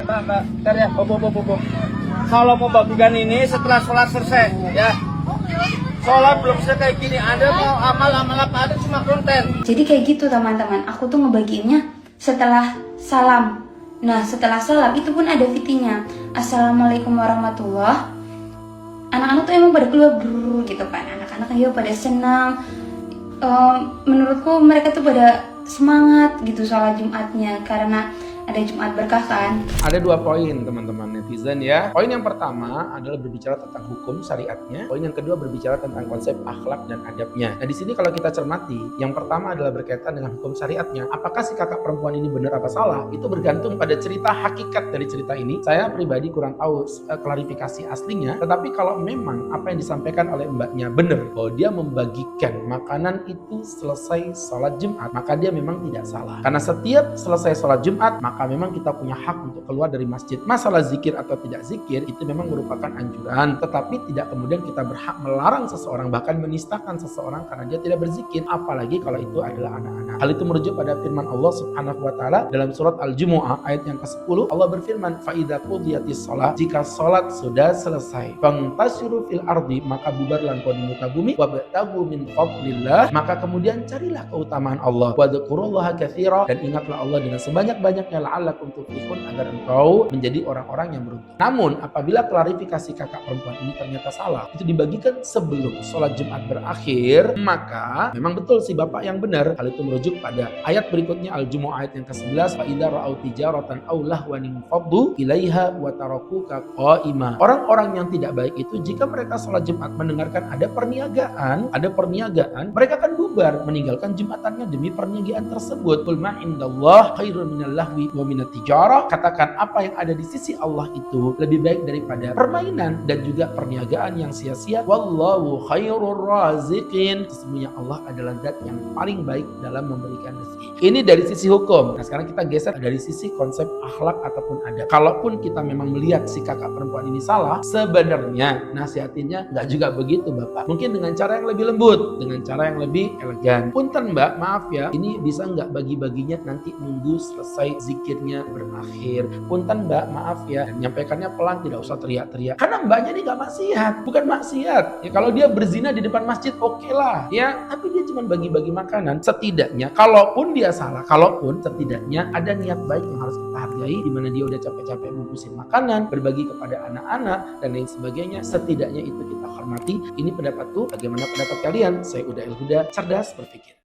Mbak, ntar ya, bobo. Kalau mau bagikan ini setelah sholat selesai, ya. Sholat belum selesai kayak gini, Anda mau amal apa ada cuma konten. Jadi kayak gitu teman-teman, aku tuh ngebagiinnya setelah salam. Nah setelah salam itu pun ada fitinya. Assalamualaikum warahmatullah. Anak-anak tuh emang pada keluar brrrr gitu kan. Anak-anak ya pada senang. Menurutku mereka tuh pada semangat gitu sholat Jumatnya karena ada Jumat berkah kan. Ada 2 poin teman-teman netizen ya. Poin yang pertama adalah berbicara tentang hukum syariatnya. Poin yang kedua berbicara tentang konsep akhlak dan adabnya. Nah di sini kalau kita cermati, yang pertama adalah berkaitan dengan hukum syariatnya. Apakah si kakak perempuan ini benar apa salah? Itu bergantung pada cerita hakikat dari cerita ini. Saya pribadi kurang tahu klarifikasi aslinya. Tetapi kalau memang apa yang disampaikan oleh mbaknya benar, bahwa dia membagikan makanan itu selesai sholat Jumat, maka dia memang tidak salah. Karena setiap selesai sholat Jumat, maka memang kita punya hak untuk keluar dari masjid. Masalah zikir atau tidak zikir itu memang merupakan anjuran, tetapi tidak kemudian kita berhak melarang seseorang, bahkan menistakan seseorang karena dia tidak berzikir, apalagi kalau itu adalah anak-anak. Hal itu merujuk pada firman Allah Subhanahu wa taala dalam surat Al-Jumu'ah ayat yang ke-10. Allah berfirman, "Fa idza qudiyatis shalah," jika salat sudah selesai, "fantashiru fil ardi," maka bubarlah engkau di muka bumi, "wabtaghu min fadlillah," maka kemudian carilah keutamaan Allah, "wadhkurullaha katsira," dan ingatlah Allah dengan sebanyak-banyaknya, la'allakum tuflihun, agar engkau menjadi orang-orang yang beruntung. Namun apabila klarifikasi kakak perempuan ini ternyata salah, itu dibagikan sebelum sholat Jumat berakhir, maka memang betul si bapak yang benar. Hal itu merujuk pada ayat berikutnya Al-Jumu'ah ayat yang ke-11, "Fa idza ra'au tijaratan aw lahwan faddu ilaiha wa tarakuka qa'ima." Orang-orang yang tidak baik itu jika mereka sholat Jumat mendengarkan ada perniagaan, mereka akan bubar meninggalkan Jumatannya demi perniagaan tersebut. Qul ma indallah khairun minal lahwi wa minat tijarah. Katakan apa yang ada di sisi Allah itu lebih baik daripada permainan dan juga perniagaan yang sia-sia. Wallahu khairur raziqin. Sesungguhnya Allah adalah zat yang paling baik dalam memberikan rezeki. Ini dari sisi hukum. Nah sekarang kita geser dari sisi konsep akhlak ataupun adab. Kalaupun kita memang melihat si kakak perempuan ini salah, sebenarnya nasihatinnya nggak juga begitu Bapak. Mungkin dengan cara yang lebih lembut, dengan cara yang lebih elegan. Punten Mbak, maaf ya, ini bisa nggak bagi-baginya nanti nunggu selesai zikirnya berakhir. Punten Mbak, maaf ya, dan menyampaikannya pelan, tidak usah teriak-teriak. Karena mbaknya ini nggak maksiat, bukan maksiat. Ya kalau dia berzina di depan masjid, oke lah, ya. Tapi dia cuma bagi-bagi makanan. Setidaknya, kalaupun dia salah, setidaknya ada niat baik yang harus kita hargai, di mana dia udah capek-capek bungkusin makanan, berbagi kepada anak-anak dan lain sebagainya. Setidaknya itu kita hormati. Ini pendapatku. Bagaimana pendapat kalian? Saya Uda El Huda, cerdas berpikir.